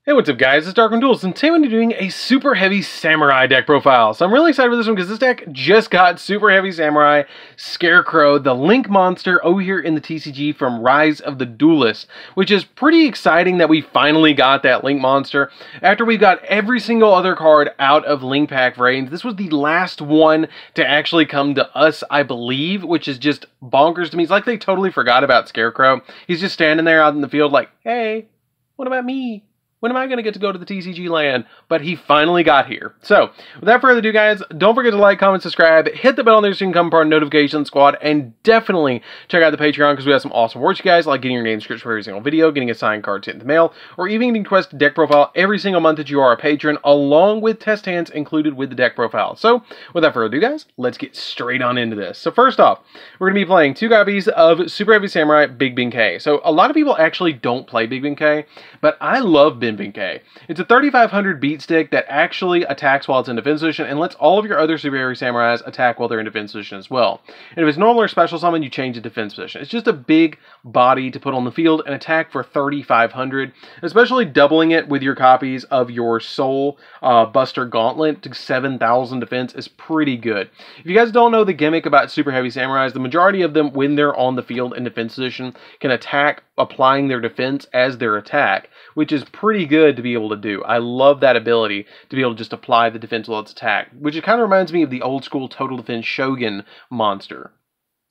Hey, what's up guys, it's DarkArmedDuelist, and today I'm doing a Super Heavy Samurai deck profile. So I'm really excited for this one because this deck just got Super Heavy Samurai Scarecrow, the Link monster over here in the TCG from Rise of the Duelist, which is pretty exciting that we finally got that Link monster. After we got every single other card out of Link Pack Vrains, this was the last one to actually come to us, I believe, which is just bonkers to me. It's like they totally forgot about Scarecrow. He's just standing there out in the field like, hey, what about me? When am I going to get to go to the TCG land? But he finally got here. So, without further ado, guys, don't forget to like, comment, subscribe, hit the bell on there so you can become part of the notification squad, and definitely check out the Patreon because we have some awesome rewards, you guys, like getting your name description for every single video, getting a signed card sent in the mail, or even getting requested deck profile every single month that you are a patron, along with test hands included with the deck profile. So, without further ado, guys, let's get straight on into this. So, first off, we're going to be playing 2 copies of Super Heavy Samurai Big Ben K. So, a lot of people actually don't play Big Ben K, but I love Big Ben K. It's a 3500 beat stick that actually attacks while it's in defense position and lets all of your other Super Heavy Samurais attack while they're in defense position as well. And if it's normal or special summon, you change the defense position. It's just a big body to put on the field and attack for 3500, especially doubling it with your copies of your Soul Buster Gauntlet to 7000 defense is pretty good. If you guys don't know the gimmick about Super Heavy Samurais, the majority of them, when they're on the field in defense position, can attack applying their defense as their attack, which is pretty good to be able to do. I love that ability to be able to just apply the defense while it's attack, which it kind of reminds me of the old school Total Defense Shogun monster.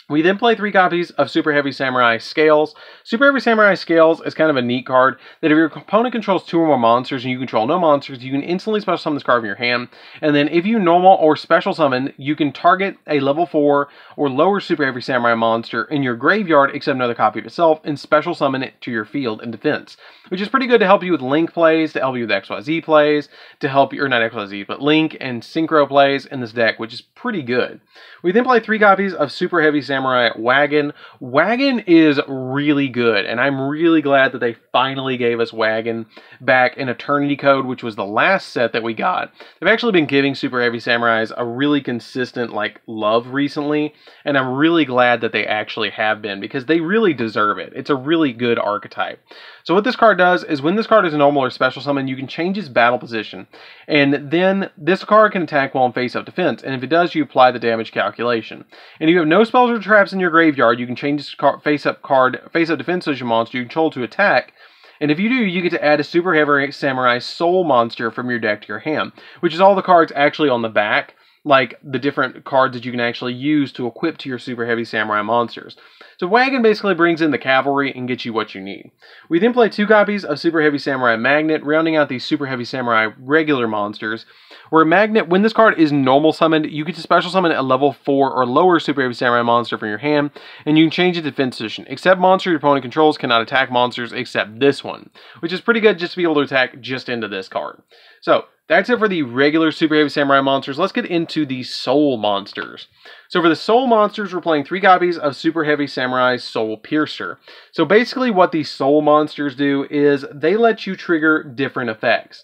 We then play 3 copies of Super Heavy Samurai Scales. Super Heavy Samurai Scales is kind of a neat card that if your opponent controls 2 or more monsters and you control no monsters, you can instantly special summon this card from your hand. And then if you normal or special summon, you can target a level 4 or lower Super Heavy Samurai monster in your graveyard except another copy of itself and special summon it to your field in defense, which is pretty good to help you with Link plays, to help you with XYZ plays, to help you, or not XYZ, but Link and Synchro plays in this deck, which is pretty good. We then play 3 copies of Super Heavy Samurai Wagon. Wagon is really good, and I'm really glad that they finally gave us Wagon back in Eternity Code, which was the last set that we got. They've actually been giving Super Heavy Samurais a really consistent, love recently, and I'm really glad that they actually have been, because they really deserve it. It's a really good archetype. So what this card does is when this card is a normal or special summon, you can change its battle position. And then this card can attack while in face-up defense. And if it does, you apply the damage calculation. And if you have no spells or traps in your graveyard, you can change this face-up defense position monster you control to attack. And if you do, you get to add a Super Heavy Samurai Soul monster from your deck to your hand, which is all the cards actually on the back, like the different cards that you can actually use to equip to your Super Heavy Samurai monsters. So Wagon basically brings in the cavalry and gets you what you need. We then play 2 copies of Super Heavy Samurai Magnet, rounding out these Super Heavy Samurai regular monsters, where Magnet, when this card is normal summoned, you get to special summon a level 4 or lower Super Heavy Samurai monster from your hand, and you can change its defense position. Except monsters your opponent controls cannot attack monsters except this one, which is pretty good just to be able to attack just into this card. So, that's it for the regular Super Heavy Samurai monsters. Let's get into the Soul monsters. So for the Soul monsters, we're playing 3 copies of Super Heavy Samurai Soul Piercer. So basically what these Soul monsters do is they let you trigger different effects.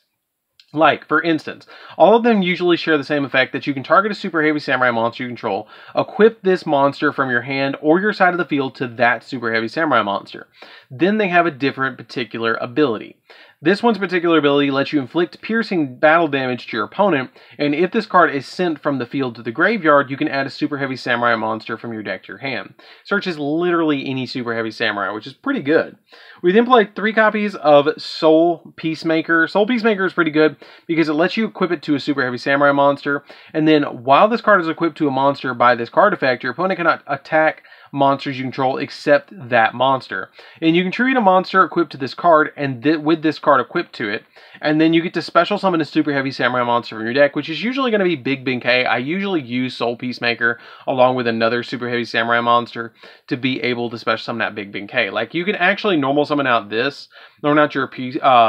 Like, for instance, all of them usually share the same effect that you can target a Super Heavy Samurai monster you control, equip this monster from your hand or your side of the field to that Super Heavy Samurai monster. Then they have a different particular ability. This one's particular ability lets you inflict piercing battle damage to your opponent, and if this card is sent from the field to the graveyard, you can add a Super Heavy Samurai monster from your deck to your hand. Searches literally any Super Heavy Samurai, which is pretty good. We then play 3 copies of Soul Peacemaker. Soul Peacemaker is pretty good because it lets you equip it to a Super Heavy Samurai monster, and then while this card is equipped to a monster by this card effect, your opponent cannot attack monsters you control except that monster. And you can treat a monster equipped to this card and with this card equipped to it, and then you get to special summon a Super Heavy Samurai monster from your deck, which is usually going to be Big Ben K. I usually use Soul Peacemaker along with another Super Heavy Samurai monster to be able to special summon that Big Ben K. Like, you can actually normal summon out this, or not your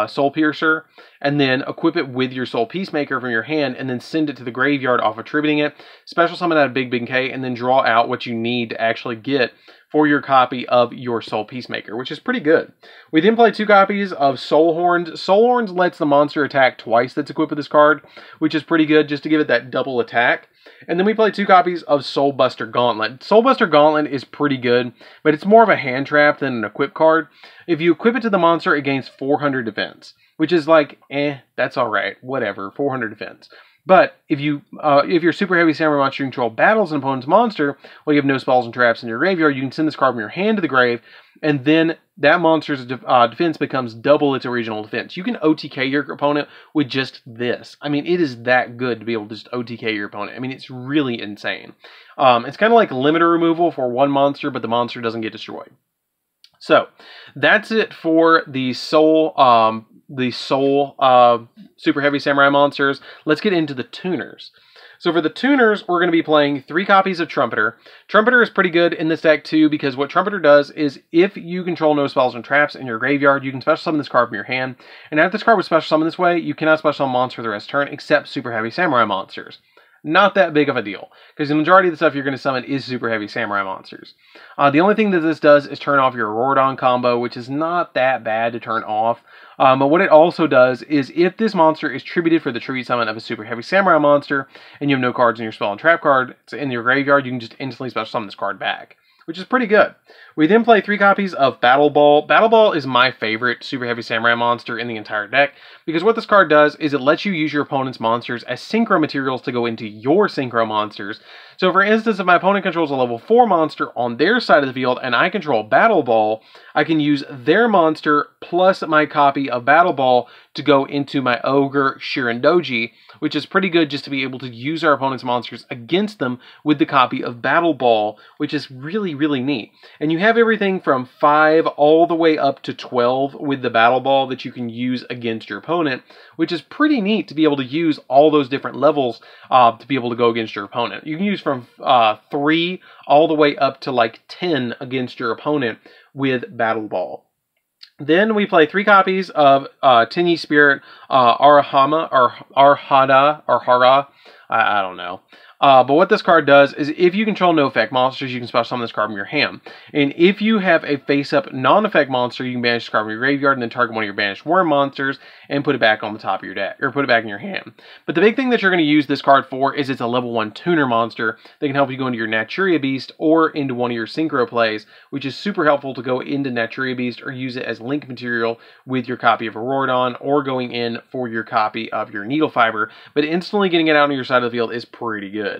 Soul Piercer, and then equip it with your Soul Peacemaker from your hand, and then send it to the graveyard off attributing it, special summon out a Big Ben K, and then draw out what you need to actually get for your copy of your Soul Peacemaker, which is pretty good. We then play 2 copies of Soul Horns. Soul Horns lets the monster attack twice that's equipped with this card, which is pretty good just to give it that double attack. And then we play 2 copies of Soulbuster Gauntlet. Soulbuster Gauntlet is pretty good, but it's more of a hand trap than an equip card. If you equip it to the monster, it gains 400 defense, which is like, that's alright, whatever, 400 defense. But if your Super Heavy Samurai monster you control battles an opponent's monster, well, you have no spells and traps in your graveyard, you can send this card from your hand to the grave, and then that monster's defense becomes double its original defense. You can OTK your opponent with just this. I mean, it is that good to be able to just OTK your opponent. I mean, it's really insane. It's kind of like limiter removal for one monster, but the monster doesn't get destroyed. So, that's it for the Soul Super Heavy Samurai monsters. Let's get into the tuners. So for the tuners, we're going to be playing 3 copies of Trumpeter. Trumpeter is pretty good in this deck too, because what Trumpeter does is if you control no spells and traps in your graveyard, you can special summon this card from your hand. And after this card was special summoned this way, you cannot special summon monsters for the rest of the turn except Super Heavy Samurai monsters. Not that big of a deal, because the majority of the stuff you're going to summon is Super Heavy Samurai monsters. The only thing that this does is turn off your Auroradon combo, which is not that bad to turn off. But what it also does is if this monster is tributed for the tribute summon of a Super Heavy Samurai monster, and you have no cards in your spell and trap card in your graveyard, you can just instantly special summon this card back, which is pretty good. We then play 3 copies of Battle Ball. Battle Ball is my favorite Super Heavy Samurai monster in the entire deck, because what this card does is it lets you use your opponent's monsters as synchro materials to go into your synchro monsters. So for instance, if my opponent controls a level 4 monster on their side of the field and I control Battle Ball, I can use their monster plus my copy of Battle Ball to go into my Ogre Shirandoji, which is pretty good just to be able to use our opponent's monsters against them with the copy of Battle Ball, which is really, really neat. And you have everything from 5 all the way up to 12 with the Battle Ball that you can use against your opponent, which is pretty neat to be able to use all those different levels to be able to go against your opponent. You can use from 3 all the way up to like 10 against your opponent with Battle Ball. Then we play 3 copies of Txne Spirit Arahama, or Arhada, or Hara, I don't know. But what this card does is if you control no effect monsters, you can special summon this card from your hand. And if you have a face-up non-effect monster, you can banish this card from your graveyard and then target one of your banished worm monsters and put it back on the top of your deck, or put it back in your hand. But the big thing that you're going to use this card for is it's a level 1 tuner monster that can help you go into your Naturia Beast or into one of your synchro plays, which is super helpful to go into Naturia Beast or use it as link material with your copy of Auroradon or going in for your copy of your Needle Fiber. But instantly getting it out on your side of the field is pretty good.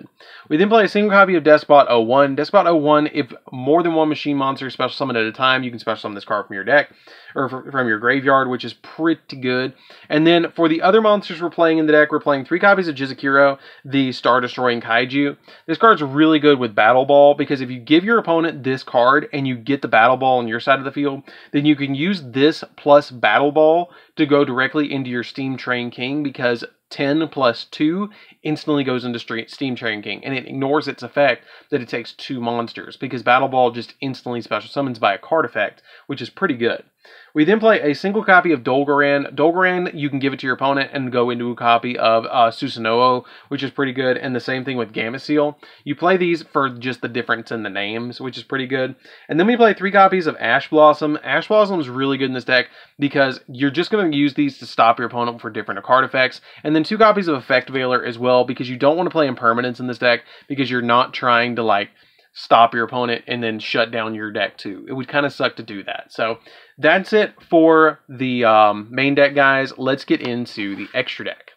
We then play a single copy of Despot 01. Despot 01, if more than one machine monster is special summoned at a time, you can special summon this card from your deck, or from your graveyard, which is pretty good. And then for the other monsters we're playing in the deck, we're playing 3 copies of Jizukiro, the Star-Destroying Kaiju. This card's really good with Battle Ball, because if you give your opponent this card and you get the Battle Ball on your side of the field, then you can use this plus Battle Ball to go directly into your Steam Train King, because 10 plus 2 instantly goes into Steam Train King, and it ignores its effect that it takes 2 monsters, because Battle Ball just instantly special summons by a card effect, which is pretty good. We then play a single copy of Dolgoran. Dolgoran, you can give it to your opponent and go into a copy of Susanoo, which is pretty good, and the same thing with Gameciel. You play these for just the difference in the names, which is pretty good. And then we play 3 copies of Ash Blossom. Ash Blossom is really good in this deck because you're just going to use these to stop your opponent for different card effects. And then 2 copies of Effect Veiler as well, because you don't want to play impermanence in this deck, because you're not trying to like stop your opponent and then shut down your deck too. It would kind of suck to do that. So that's it for the main deck, guys. Let's get into the extra deck.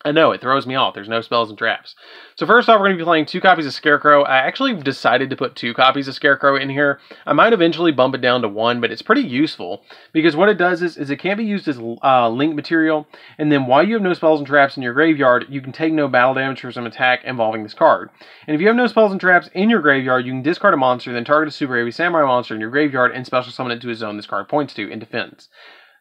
I know, it throws me off. There's no spells and traps. So first off, we're going to be playing 2 copies of Scarecrow. I actually decided to put 2 copies of Scarecrow in here. I might eventually bump it down to 1, but it's pretty useful, because what it does is it can be used as link material, and then while you have no spells and traps in your graveyard, you can take no battle damage for some attack involving this card. And if you have no spells and traps in your graveyard, you can discard a monster, then target a Super Heavy Samurai monster in your graveyard and special summon it to a zone this card points to in defense.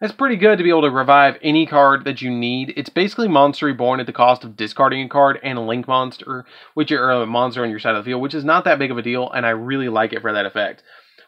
That's pretty good to be able to revive any card that you need. It's basically Monster Reborn at the cost of discarding a card and a Link monster, which are a monster on your side of the field, which is not that big of a deal, and I really like it for that effect.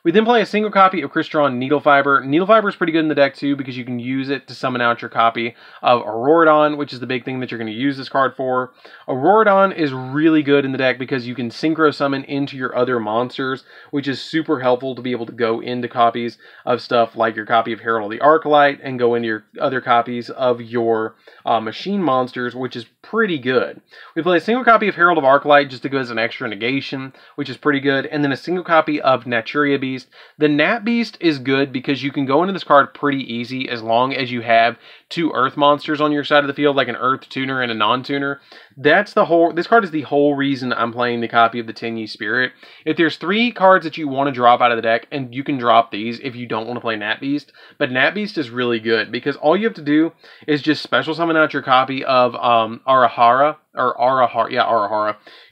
We then play a single copy of Crystron Needle Fiber. Needle Fiber is pretty good in the deck too because you can use it to summon out your copy of Auroradon, which is the big thing that you're going to use this card for. Auroradon is really good in the deck because you can synchro summon into your other monsters, which is super helpful to be able to go into copies of stuff like your copy of Herald of the Arclight and go into your other copies of your machine monsters, which is pretty good. We play a single copy of Herald of Arclight just to go as an extra negation, which is pretty good, and then a single copy of Naturia Beast. The Nat Beast is good because you can go into this card pretty easy as long as you have 2 Earth monsters on your side of the field, like an Earth Tuner and a non-tuner. This card is the whole reason I'm playing the copy of the Txne Spirit. If there's 3 cards that you want to drop out of the deck, and you can drop these if you don't want to play Nat Beast, but Nat Beast is really good because all you have to do is just special summon out your copy of Arahara.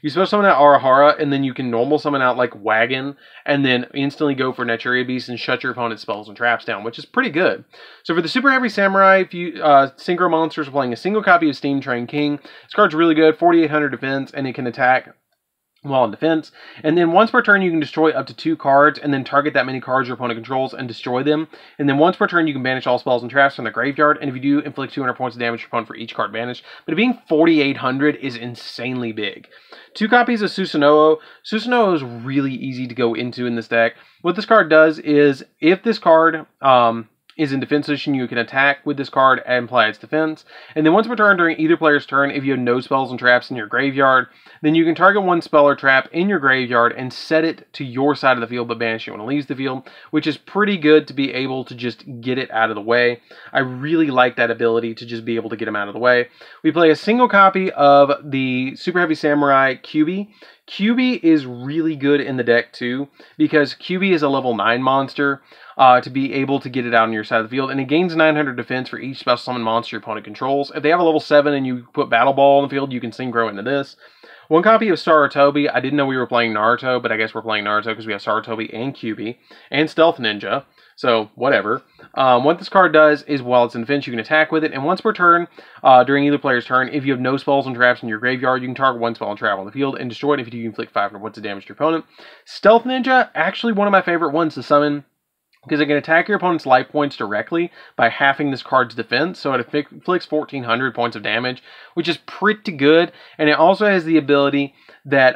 You special summon out Arahara, and then you can normal summon out like Wagon, and then instantly go for Naturia Beast and shut your opponent's spells and traps down, which is pretty good. So for the Super Heavy Samurai, if you synchro monsters are playing a single copy of Steam Train King, this card's really good, 4,800 defense, and it can attack while in defense. And then once per turn, you can destroy up to 2 cards, and then target that many cards your opponent controls and destroy them. And then once per turn, you can banish all spells and traps from the graveyard, and if you do, inflict 200 points of damage to your opponent for each card banished. But it being 4,800 is insanely big. 2 copies of Susanoo. Susanoo is really easy to go into in this deck. What this card does is, if this card is in defense position, you can attack with this card and apply its defense. And then once per turn during either player's turn, if you have no spells and traps in your graveyard, then you can target 1 spell or trap in your graveyard and set it to your side of the field but banish it when it leaves the field, which is pretty good to be able to just get it out of the way. I really like that ability to just be able to get them out of the way. We play a single copy of the Super Heavy Samurai QB. QB is really good in the deck too because QB is a level 9 monster. To be able to get it out on your side of the field, and it gains 900 defense for each special summon monster your opponent controls. If they have a level 7 and you put Battle Ball on the field, you can synchro into this. 1 copy of Sarutobi. I didn't know we were playing Naruto, but I guess we're playing Naruto because we have Sarutobi and QB, and Stealth Ninja, so whatever. What this card does is, while it's in defense, you can attack with it, and once per turn, during either player's turn, if you have no spells and traps in your graveyard, you can target 1 spell and trap on the field and destroy it. If you do, you can inflict 500 points of damage to your opponent. Stealth Ninja, actually one of my favorite ones to summon, because it can attack your opponent's life points directly by halving this card's defense, so it inflicts 1,400 points of damage, which is pretty good, and it also has the ability that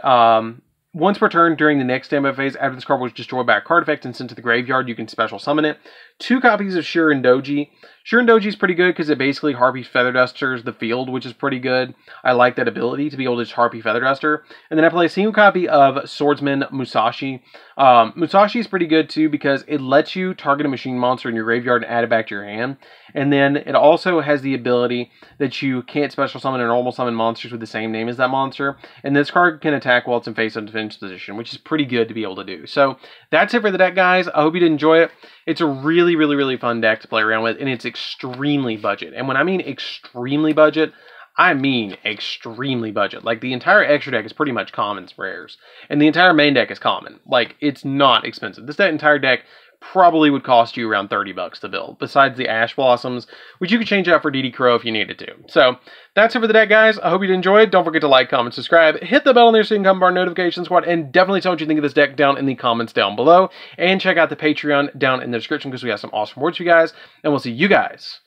once per turn during the next standby phase, after this card was destroyed by a card effect and sent to the graveyard, you can special summon it. 2 copies of Shuren Doji. Shuren Doji is pretty good because it basically Harpy Feather Dusters the field, which is pretty good. I like that ability to be able to just Harpy Feather Duster. And then I play a single copy of Swordsman Musashi. Musashi is pretty good too because it lets you target a machine monster in your graveyard and add it back to your hand. And then it also has the ability that you can't special summon or normal summon monsters with the same name as that monster. And this card can attack while it's in face of defense position, which is pretty good to be able to do. So that's it for the deck, guys. I hope you did enjoy it. It's a really, really, really fun deck to play around with, and it's extremely budget. And when I mean extremely budget, I mean extremely budget. Like, the entire extra deck is pretty much commons rares, and the entire main deck is common. Like, it's not expensive. This entire deck probably would cost you around 30 bucks to build, besides the Ash Blossoms, which you could change out for DD Crow if you needed to. So, that's it for the deck, guys. I hope you did enjoy it. Don't forget to like, comment, subscribe, hit the bell on there so you can come to our notification squad, and definitely tell what you think of this deck down in the comments down below. And check out the Patreon down in the description because we have some awesome rewards for you guys. And we'll see you guys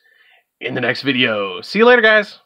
in the next video. See you later, guys.